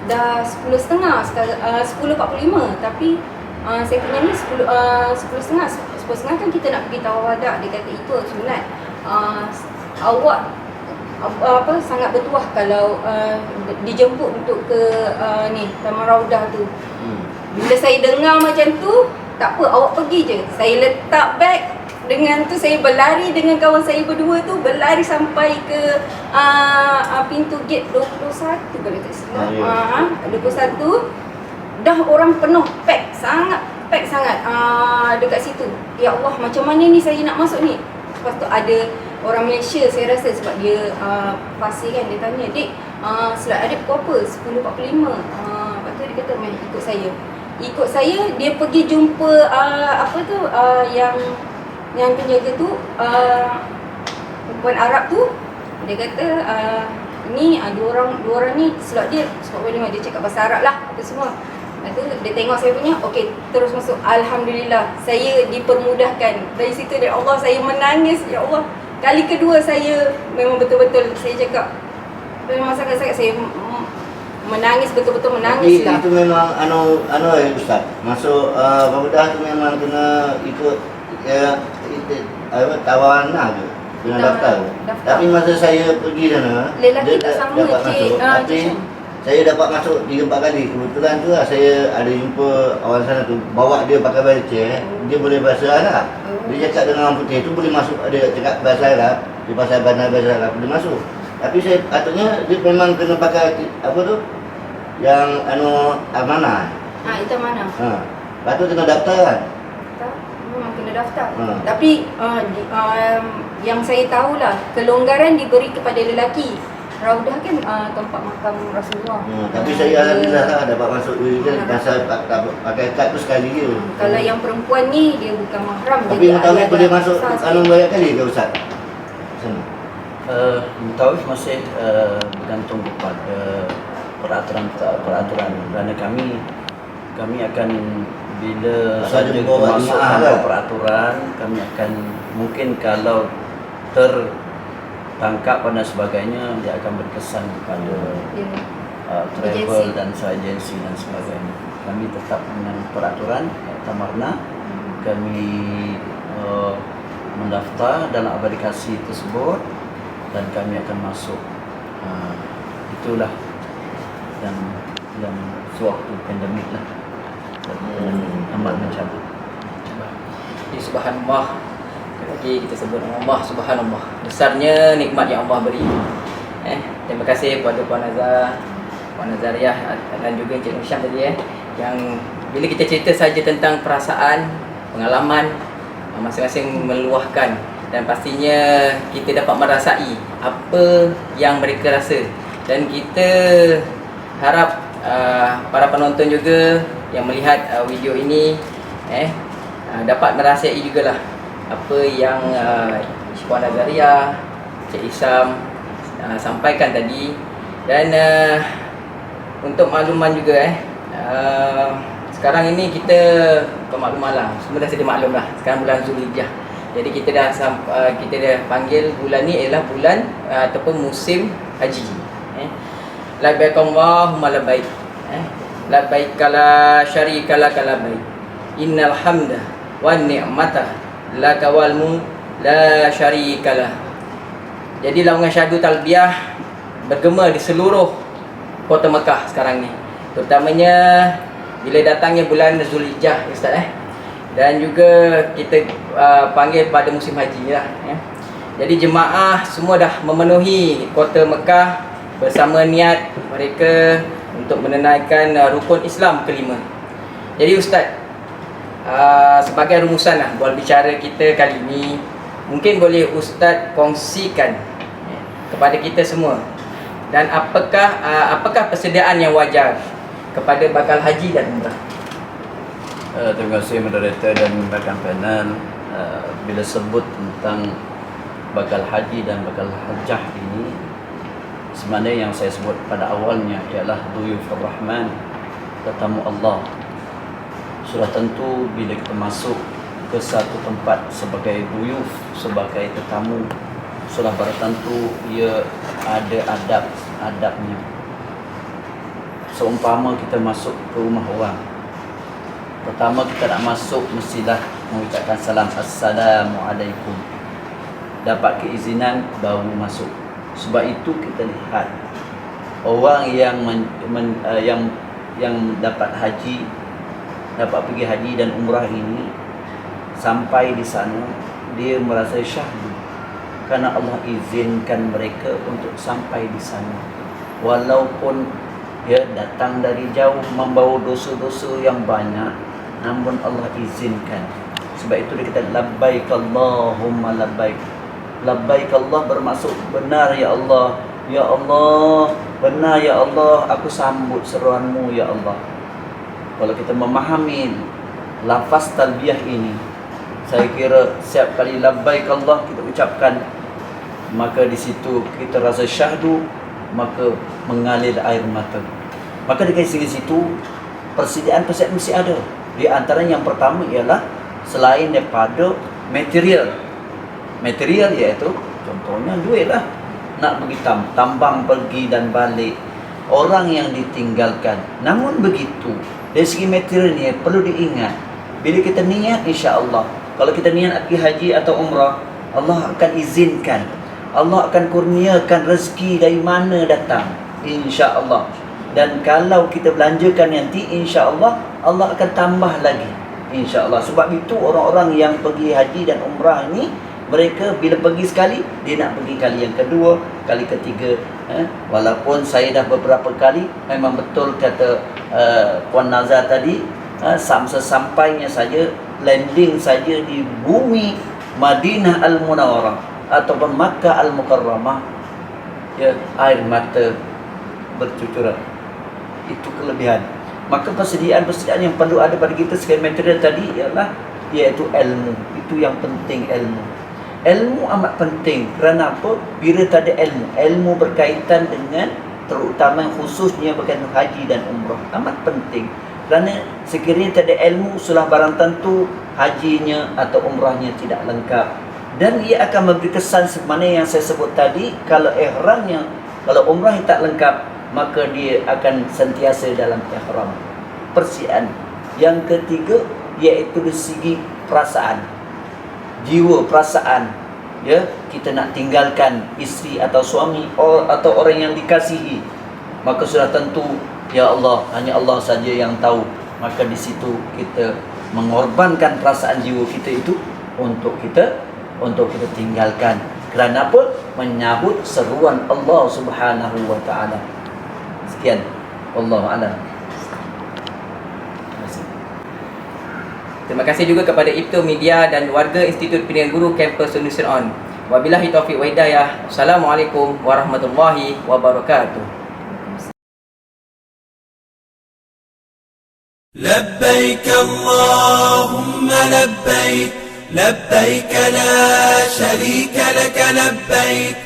D: dah 10.30 sekarang 10.45, tapi saya punya ni 10.30 kan kita nak pergi tawadah. Dia kata itu sunat. Awak sangat bertuah kalau dijemput untuk ke ni Taman Raudah tu. Bila saya dengar macam tu, tak apa, awak pergi je. Saya letak beg, dengan tu saya berlari dengan kawan saya berdua tu, berlari sampai ke pintu gate 21 kalau tak silap.
E: Ya.
D: 21 dah orang penuh, pack sangat dekat situ. Ya Allah, macam mana ni saya nak masuk ni? Lepas tu ada orang Malaysia saya rasa, sebab dia fasih kan, dia tanya, "Dik, slot ada pukul apa?" 10.45. Lepas tu dia kata, "Meh, ikut saya." Dia pergi jumpa yang penjaga tu, perempuan Arab tu. Dia kata, ni dua orang ni slot dia 10.45. Dia cakap bahasa Arab lah apa semua. Lepas tu dia tengok saya punya, okey, terus masuk. Alhamdulillah, saya dipermudahkan. Dari situ dia, Allah, saya menangis. Ya Allah, kali kedua saya memang betul-betul, saya cakap memang sangat-sangat saya menangis, betul-betul menangis
E: Tapi
D: lah.
E: itu memang Ustaz. Masuk pemuda tu memang kena ikut tawaran lah tu. Kena daftar. Tapi masa saya pergi sana,
D: Lelaki
E: dia
D: tak sama,
E: dapat
D: Cik.
E: masuk. Tapi saya dapat masuk 3-4 kali. Kebetulan tu lah saya ada jumpa orang sana tu, bawa dia pakai wheelchair. Dia boleh bahasa Arab. Dia cakap dengan orang putih tu boleh masuk. Dia cakap bahasa Arab, dia pasal bandar bahasa Arab boleh masuk. Tapi saya patutnya dia memang kena pakai apa tu? Yang amanah.
D: Itu mana?
E: Patut kena daftar kan?
D: Memang kena daftar. Tapi yang saya tahulah, kelonggaran diberi kepada lelaki. Raudah kan tempat makam Rasulullah.
E: Tapi saya alhamdulillah lah dapat masuk dulu kan, pasal pakai kad tu sekali je.
D: Kalau yang perempuan ni dia bukan mahram.
E: Tapi mutawif boleh masuk banyak kali ke Ustaz? Sana.
C: Mutawif masih bergantung kepada peraturan kerana kami akan bila saja kita masuk tanpa peraturan, kami akan mungkin kalau tertangkap dan sebagainya, dia akan berkesan kepada travel dan agensi dan sebagainya. Kami tetap dengan peraturan Tamarna. Kami mendaftar dalam aplikasi tersebut dan kami akan masuk. Itulah yang sewaktu pandemik lah. Amat mencabar.
B: Jadi subhanallah, lagi kita sebut Allah, subhanallah, besarnya nikmat yang Allah beri. Terima kasih kepada Puan Nazariah dan juga Encik Nur Syam tadi yang bila kita cerita saja tentang perasaan, pengalaman, masing-masing meluahkan, dan pastinya kita dapat merasai apa yang mereka rasa. Dan kita harap para penonton juga yang melihat video ini dapat merasai jugalah apa yang Puan Nazariah, Cik Isam sampaikan tadi. Dan untuk makluman juga sekarang ini kita pemakluman lah, semua dah sedia maklum lah, sekarang bulan Zulhijjah. Jadi kita dah panggil bulan ni ialah bulan ataupun musim haji. Labbaik Allahumma labbaik. Labbaik la syarika lak labbaik. Innal hamda wan ni'mata laka wal mulk la syarika lah. Jadi laungan syahdu talbiyah bergema di seluruh kota Mekah sekarang ni. Terutamanya bila datangnya bulan Zulhijjah, Ustaz dan juga kita panggil pada musim haji lah. Jadi jemaah semua dah memenuhi kota Mekah bersama niat mereka untuk menunaikan rukun Islam kelima. Jadi Ustaz, sebagai rumusan lah buat bicara kita kali ini, mungkin boleh Ustaz kongsikan kepada kita semua, dan apakah persediaan yang wajar kepada bakal haji dan umrah?
C: Terima kasih moderator dan rakan panel. Bila sebut tentang bakal haji dan bakal hajjah ini, sebenarnya yang saya sebut pada awalnya ialah duyufur rahman, tetamu Allah. Sudah tentu bila kita masuk ke satu tempat sebagai duyuf, sebagai tetamu, sudah bertentu ia ada adabnya. Seumpama kita masuk ke rumah orang, pertama kita nak masuk mestilah mengucapkan salam, Assalamualaikum. Dapat keizinan baru masuk. Sebab itu kita lihat orang yang dapat haji, dapat pergi haji dan umrah ini, sampai di sana dia merasa syahdu karena Allah izinkan mereka untuk sampai di sana. Walaupun dia datang dari jauh membawa dosa-dosa yang banyak, namun Allah izinkan. Sebab itu dia kata labbaik Allahumma labbaik. Labbaik Allah bermaksud benar ya Allah. Ya Allah, benar ya Allah, aku sambut seruanmu ya Allah. Kalau kita memahami lafaz talbiyah ini, saya kira setiap kali labbaik Allah kita ucapkan, maka di situ kita rasa syahdu, maka mengalir air mata. Maka dari situ persediaan mesti ada. Di antara yang pertama ialah selain daripada material iaitu contohnya duit lah. Nak pergi tambang pergi dan balik, orang yang ditinggalkan. Namun begitu, dari segi material ni perlu diingat, bila kita niat insya-Allah, kalau kita niat pergi haji atau umrah, Allah akan izinkan, Allah akan kurniakan rezeki dari mana datang insya-Allah. Dan kalau kita belanjakan nanti insya-Allah, Allah akan tambah lagi insya-Allah. Sebab itu orang-orang yang pergi haji dan umrah ini, mereka bila pergi sekali, dia nak pergi kali yang kedua, kali ketiga. Walaupun saya dah beberapa kali, memang betul kata Puan Nazar tadi, sesampainya saja, landing saja di bumi Madinah Al-Munawwarah ataupun Makkah Al-Mukarramah, ya, air mata bercucuran. Itu kelebihan. Maka persediaan yang perlu ada pada kita sekali material tadi ialah iaitu ilmu. Itu yang penting, ilmu. Ilmu amat penting. Kerana apa? Bila tak ada ilmu berkaitan dengan, terutama khususnya berkaitan haji dan umrah, amat penting. Kerana sekiranya tak ada ilmu, sudah barang tentu hajinya atau umrahnya tidak lengkap. Dan ia akan memberi kesan semana yang saya sebut tadi, kalau ihramnya, kalau umrah tak lengkap, maka dia akan sentiasa dalam ihram. Persian. Yang ketiga iaitu dari segi perasaan, jiwa, perasaan. Ya, kita nak tinggalkan isteri atau suami atau orang yang dikasihi, maka sudah tentu ya Allah, hanya Allah saja yang tahu. Maka di situ kita mengorbankan perasaan jiwa kita itu untuk kita tinggalkan. Kerana apa? Menyahut seruan Allah Subhanahu wa taala. Sekian. Wallahu a'lam.
B: Terima kasih juga kepada Ibtu Media dan warga Institut Pilihan Guru Kampus Solution On. Wabillahi taufiq wa hidayah. Assalamualaikum warahmatullahi wabarakatuh.
A: لبيك اللهم لبيك لبيك لا شريك لك لبيك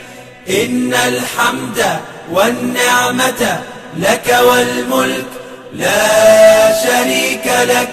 A: إن الحمد والنعمة لك والملك لا شريك لك.